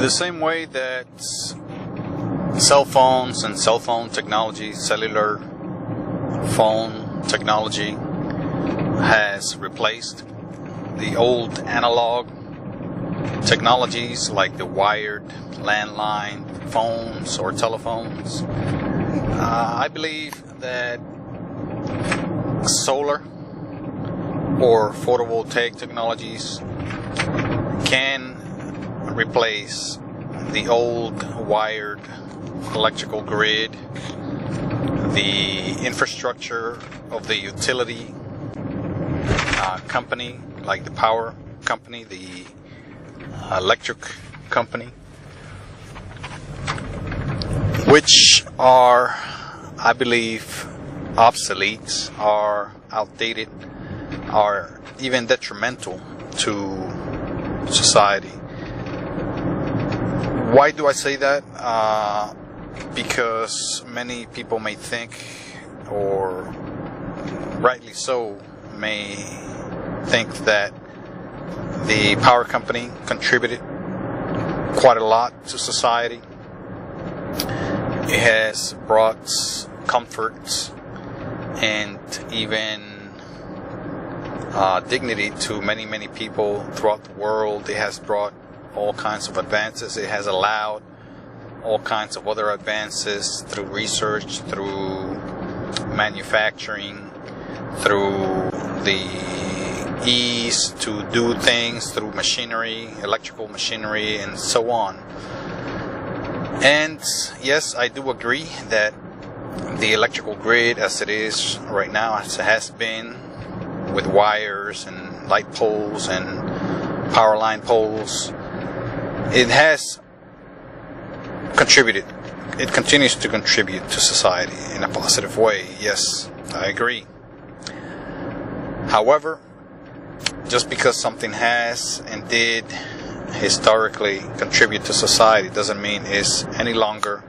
the same way that cell phones and cell phone technology, cellular phone technology has replaced the old analog technologies like the wired landline phones or telephones, I believe that solar or photovoltaic technologies can replace the old wired electrical grid, the infrastructure of the utility company, like the power company, the electric company, which are, I believe, obsolete, are outdated, are even detrimental to society. Why do I say that? Because many people may think, or rightly so, may think that the power company contributed quite a lot to society. It has brought comfort and even dignity to many people throughout the world. It has brought all kinds of advances. It has allowed all kinds of other advances through research, through manufacturing, through the ease to do things, through machinery, electrical machinery, and so on. And yes, I do agree that the electrical grid as it is right now, as it has been with wires and light poles and power line poles, it has contributed. It continues to contribute to society in a positive way. Yes, I agree. However, just because something has and did historically contribute to society doesn't mean it's any longer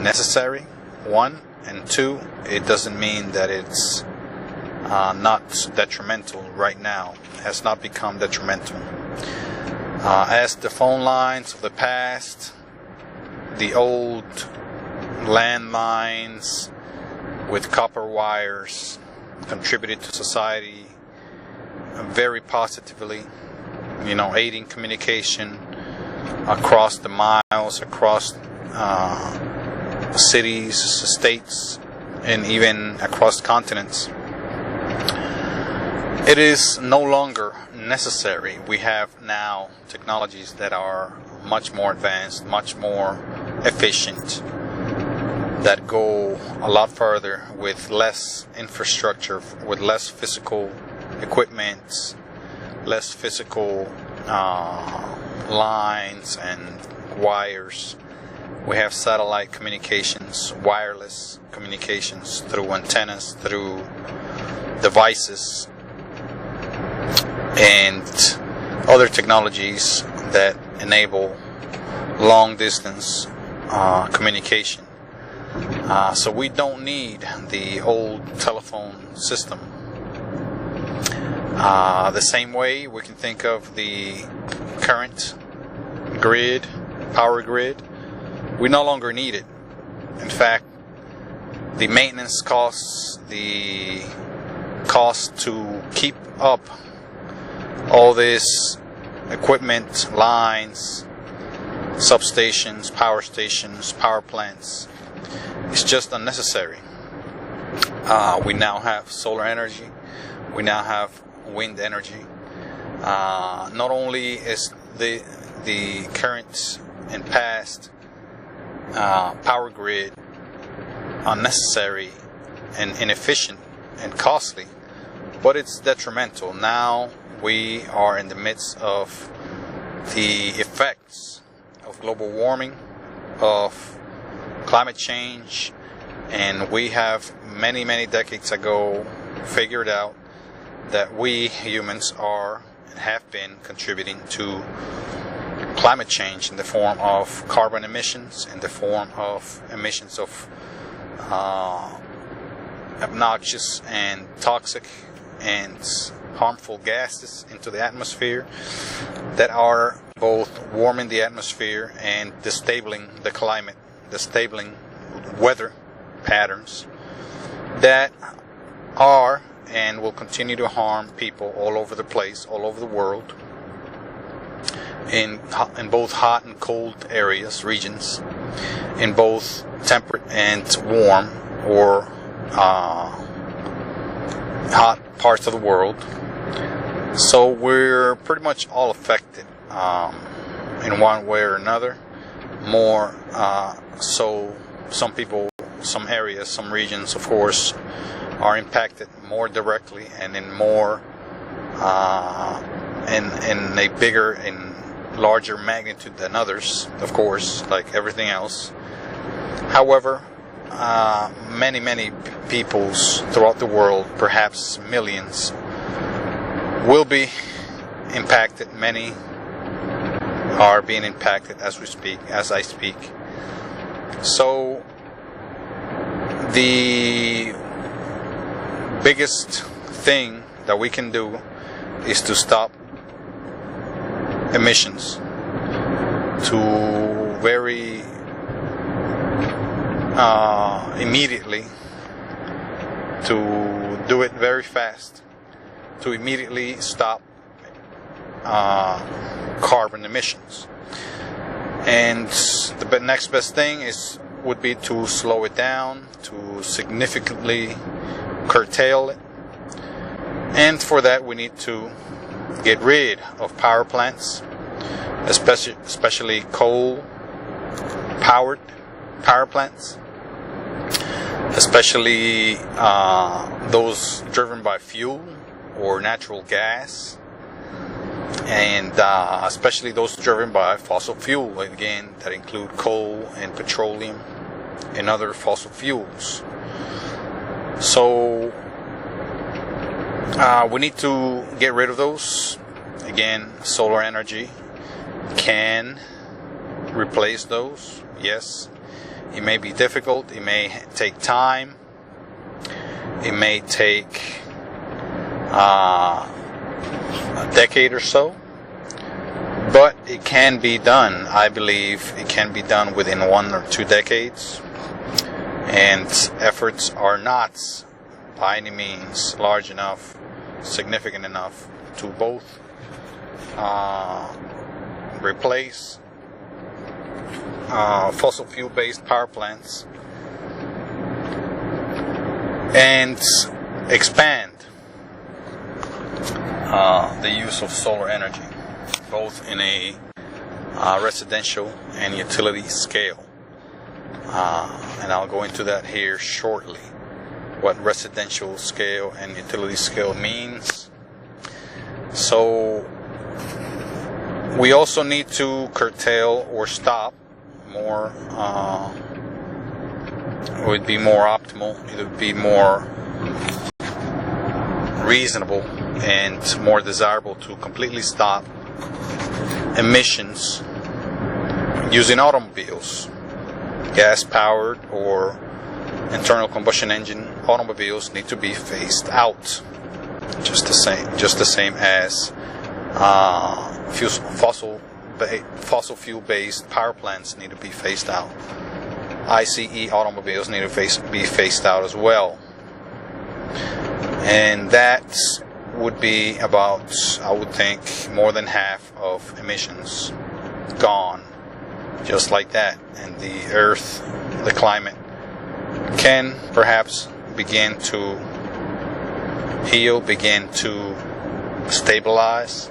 necessary, one, and two, it doesn't mean that it's not detrimental right now. It has not become detrimental. As the phone lines of the past, the old landlines with copper wires contributed to society very positively, aiding communication across the miles, across cities, states, and even across continents. It is no longer necessary. We have now technologies that are much more advanced, much more efficient, that go a lot further with less infrastructure, with less physical equipment, less physical lines and wires. We have satellite communications, wireless communications through antennas, through devices, and other technologies that enable long distance communication. So we don't need the old telephone system. The same way we can think of the current grid, power grid, we no longer need it. In fact, the maintenance costs, the cost to keep up all this equipment, lines, substations, power stations, power plants, it's just unnecessary. We now have solar energy. We now have wind energy. Not only is the current and past power grid unnecessary and inefficient and costly, but it's detrimental. Now we are in the midst of the effects of global warming, of climate change, and we have many decades ago figured out that we humans are and have been contributing to climate change in the form of carbon emissions, in the form of emissions of obnoxious and toxic and harmful gases into the atmosphere that are both warming the atmosphere and disabling the climate, disabling weather patterns that are and will continue to harm people all over the place, all over the world, in both hot and cold areas, regions, in both temperate and warm or hot parts of the world. So we're pretty much all affected in one way or another. More so, some people, some areas, some regions, of course, are impacted more directly and in more in a bigger and larger magnitude than others, of course, like everything else. However, many peoples throughout the world, perhaps millions, will be impacted. Many are being impacted as we speak, as I speak. So the biggest thing that we can do is to stop emissions, to very immediately, to do it very fast, to immediately stop carbon emissions. And the next best thing would be to slow it down, to significantly curtail it. And for that we need to get rid of power plants, especially coal powered power plants, especially those driven by fuel or natural gas, and especially those driven by fossil fuel, again, that include coal and petroleum and other fossil fuels. So we need to get rid of those. Again, solar energy can replace those. Yes, it may be difficult, it may take time, it may take a decade or so, but it can be done. I believe it can be done within 1 or 2 decades, and efforts are not by any means large enough, significant enough to both replace fossil fuel based power plants and expand the use of solar energy, both in a residential and utility scale. And I'll go into that here shortly, what residential scale and utility scale means. So we also need to curtail or stop more, it would be more optimal, it would be more reasonable and more desirable to completely stop emissions using automobiles. Gas powered or internal combustion engine automobiles need to be phased out, just the same as fossil fuel based power plants need to be phased out. ICE automobiles need to be phased out as well, and that would be about, I would think, more than half of emissions gone, just like that. And the earth, the climate, can perhaps begin to heal, begin to stabilize,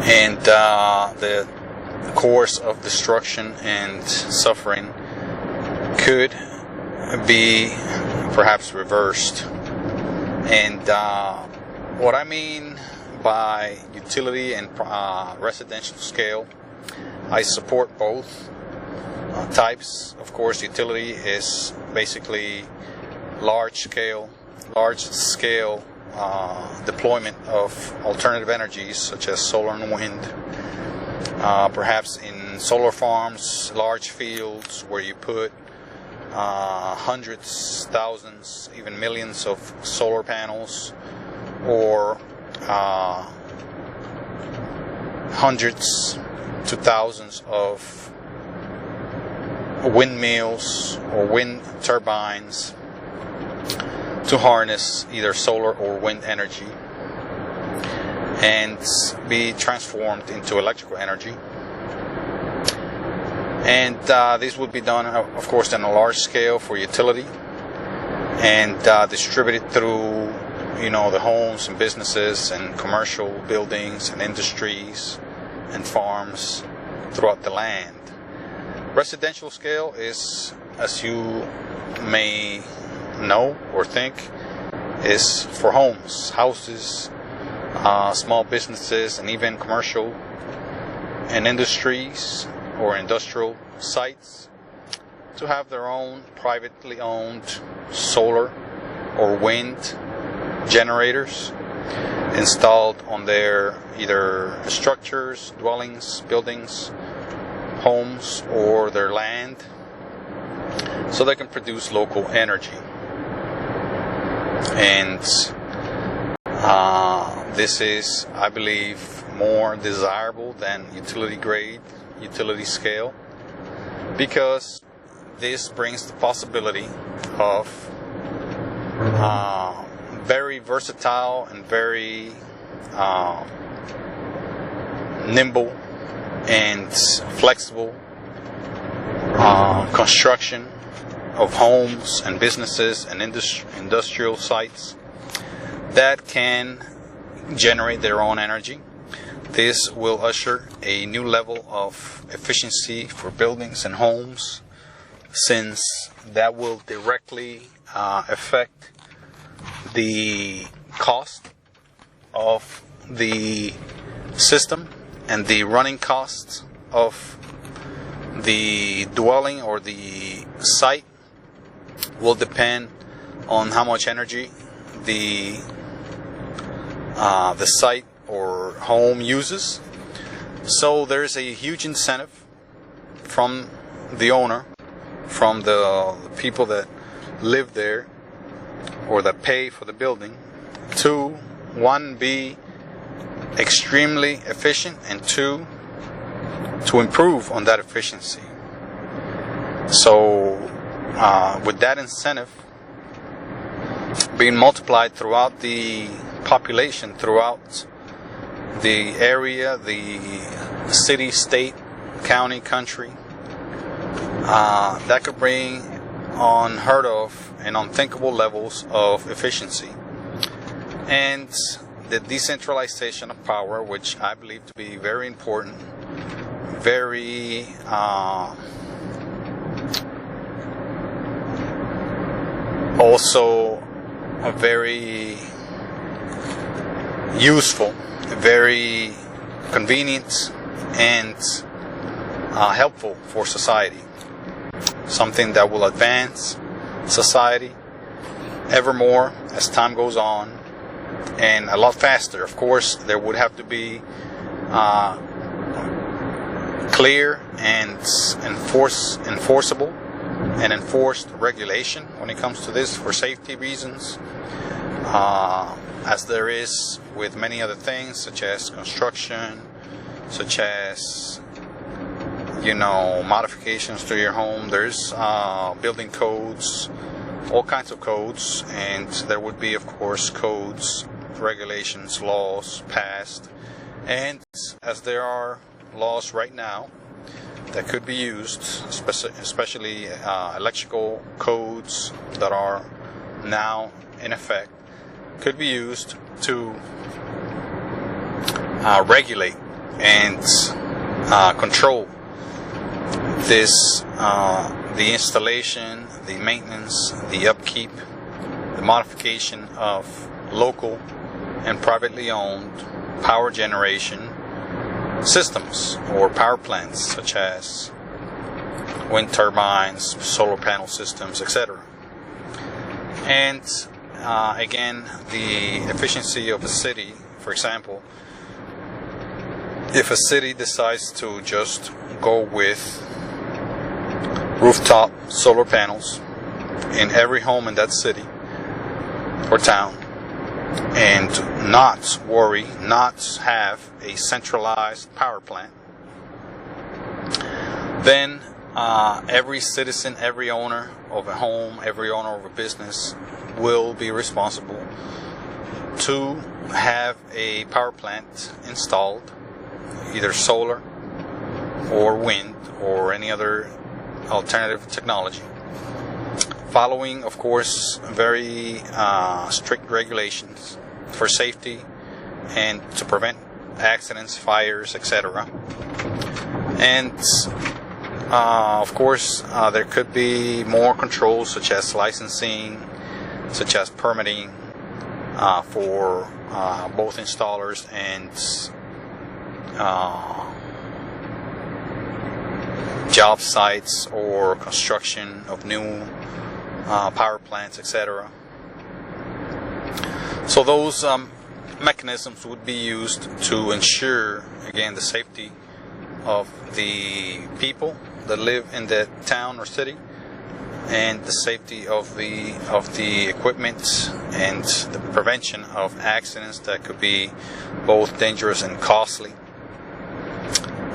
and the course of destruction and suffering could be perhaps reversed. And what I mean by utility and residential scale, I support both types. Of course, utility is basically large scale deployment of alternative energies such as solar and wind, perhaps in solar farms, large fields where you put hundreds, thousands, even millions of solar panels, or hundreds to thousands of windmills or wind turbines to harness either solar or wind energy and be transformed into electrical energy. And this would be done, of course, on a large scale for utility and distributed through, the homes and businesses and commercial buildings and industries and farms throughout the land. Residential scale is, as you may know or think, is for homes, houses, small businesses, and even commercial and industries or industrial sites to have their own privately owned solar or wind generators installed on their either structures, dwellings, buildings, homes, or their land, so they can produce local energy. And this is, I believe, more desirable than utility scale, because this brings the possibility of very versatile and very nimble and flexible construction of homes and businesses and industrial sites that can generate their own energy. This will usher a new level of efficiency for buildings and homes, since that will directly affect the cost of the system, and the running costs of the dwelling or the site will depend on how much energy the site or home uses. So there's a huge incentive from the owner, from the people that live there or that pay for the building, to one, be extremely efficient, and two, to improve on that efficiency. So with that incentive being multiplied throughout the population, throughout the area, the city, state, county, country, that could bring unheard of and unthinkable levels of efficiency. And the decentralization of power, which I believe to be very important, very also a very useful, very convenient, and helpful for society. Something that will advance society ever more as time goes on, and a lot faster. Of course, there would have to be clear and enforceable and enforced regulation when it comes to this for safety reasons, as there is with many other things, such as construction, such as modifications to your home. There's building codes, all kinds of codes, and there would be, of course, codes, regulations, laws passed. And as there are laws right now that could be used, especially electrical codes that are now in effect, could be used to regulate and control this, the installation, the maintenance, the upkeep, the modification of local and privately owned power generation systems or power plants, such as wind turbines, solar panel systems, etc. And again, the efficiency of a city, for example, if a city decides to just go with rooftop solar panels in every home in that city or town, and not worry, not have a centralized power plant, then every citizen, every owner of a home, every owner of a business will be responsible to have a power plant installed, either solar or wind or any other alternative technology, following, of course, very strict regulations for safety and to prevent accidents, fires, etc. And of course, there could be more controls, such as licensing, such as permitting for both installers and job sites or construction of new power plants, etc. So those mechanisms would be used to ensure, again, the safety of the people that live in that town or city, and the safety of the equipment, and the prevention of accidents that could be both dangerous and costly,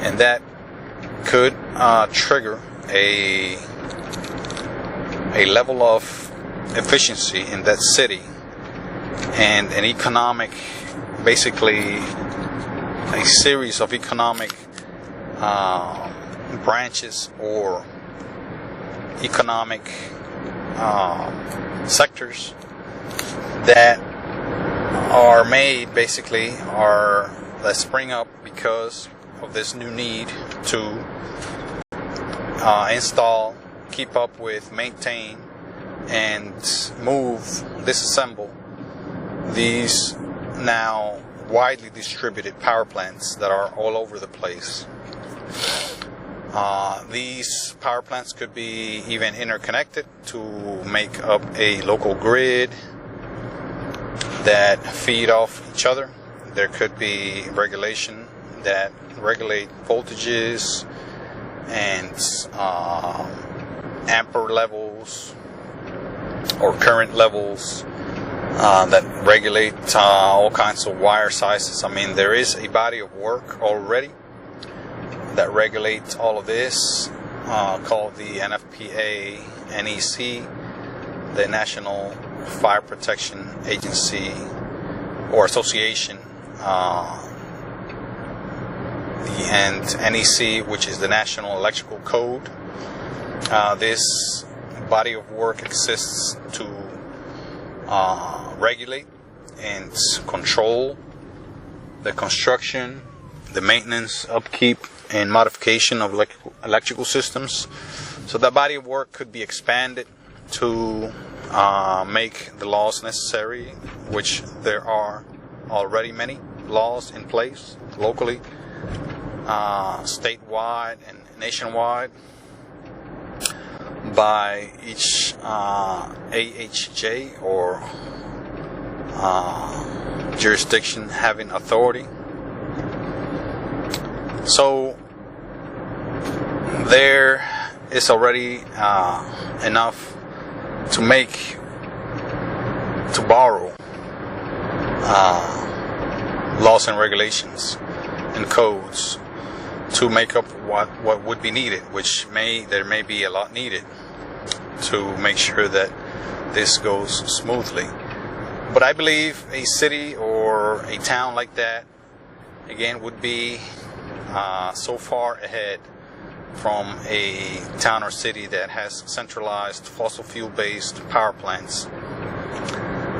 and that could trigger a level of efficiency in that city, and an economic, basically a series of economic branches or economic sectors that are made, basically, or that spring up because of this new need to install, keep up with, maintain, and move, disassemble these now widely distributed power plants that are all over the place. These power plants could be even interconnected to make up a local grid that feed off each other. There could be regulation that regulate voltages and ampere levels or current levels that regulate all kinds of wire sizes. I mean, there is a body of work already that regulates all of this, called the NFPA NEC, the National Fire Protection Agency or Association, and NEC, which is the National Electrical Code. This body of work exists to regulate and control the construction, the maintenance, upkeep, and modification of electrical systems. So that body of work could be expanded to make the laws necessary, which there are already many laws in place locally, statewide and nationwide, by each AHJ or jurisdiction having authority. So there is already enough to borrow laws and regulations and codes to make up what would be needed, which there may be a lot needed to make sure that this goes smoothly. But I believe a city or a town like that, again, would be so far ahead from a town or city that has centralized fossil fuel-based power plants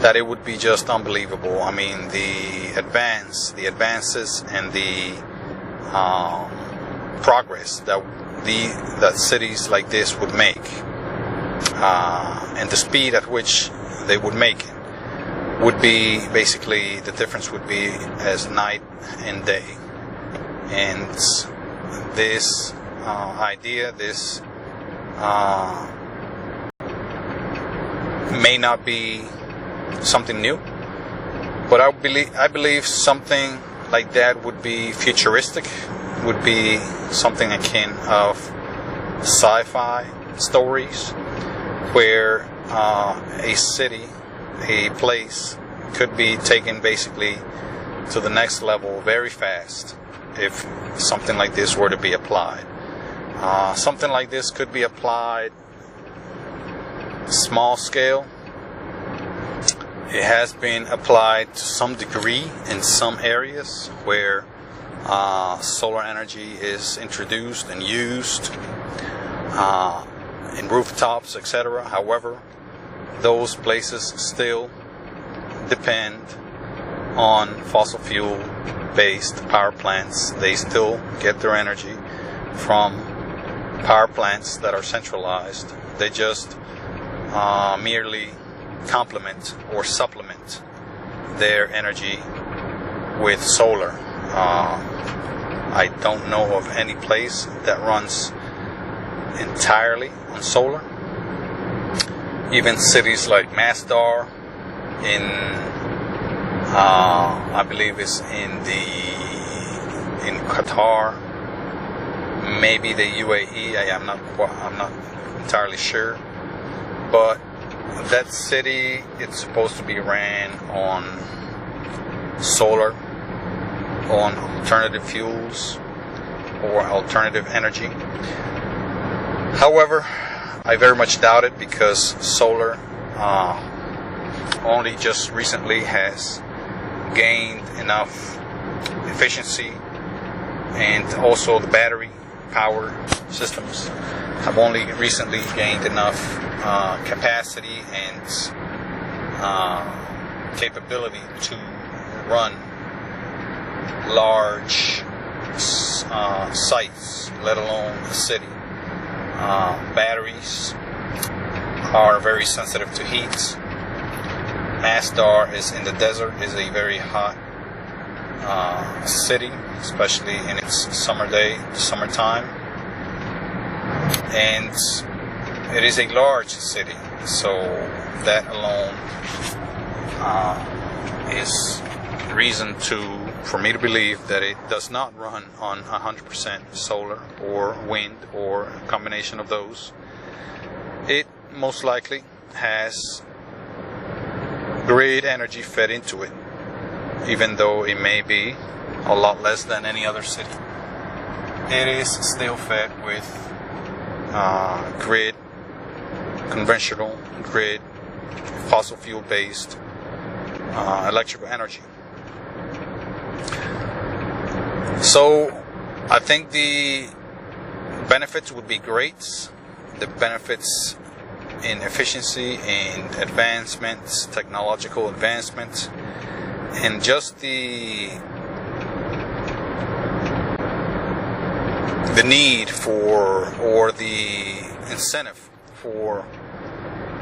that it would be just unbelievable. I mean, the advances and the progress that cities like this would make, and the speed at which they would make it, would be basically, the difference would be as night and day. And this idea, this may not be something new, but I believe something like that would be futuristic, would be something akin of sci-fi stories, where a city, a place could be taken basically to the next level very fast if something like this were to be applied. Something like this could be applied small scale. It has been applied to some degree in some areas where solar energy is introduced and used in rooftops, etc. However, those places still depend on fossil fuel based power plants. They still get their energy from power plants that are centralized. They just merely complement or supplement their energy with solar. I don't know of any place that runs entirely on solar. Even cities like Masdar I believe it's in Qatar, maybe the UAE. I'm not entirely sure, but that city, it's supposed to be ran on solar, on alternative fuels or alternative energy. However, I very much doubt it, because solar only just recently has gained enough efficiency, and also the battery power systems have only recently gained enough capacity and capability to run large sites, let alone a city. Batteries are very sensitive to heat. Masdar is in the desert, is a very hot city, especially in its summertime. And it is a large city, so that alone is reason for me to believe that it does not run on 100% solar or wind or a combination of those. It most likely has grid energy fed into it, even though it may be a lot less than any other city. It is still fed with conventional grid, fossil fuel based electrical energy. So I think the benefits would be great. The benefits in efficiency and advancements, technological advancements, and just the need for, or the incentive for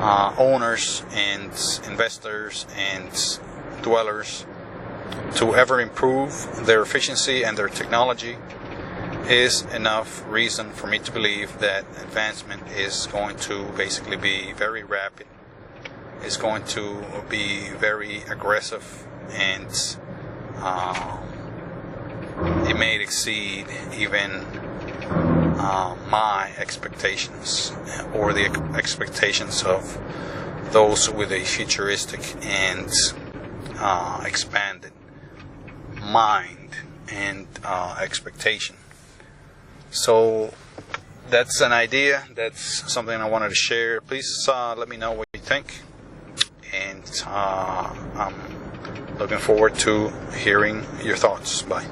owners and investors and dwellers to ever improve their efficiency and their technology is enough reason for me to believe that advancement is going to basically be very rapid, is going to be very aggressive, and it may exceed even my expectations or the expectations of those with a futuristic and expanded mind and expectation. So that's an idea, that's something I wanted to share. Please let me know what you think, and I'm looking forward to hearing your thoughts. Bye.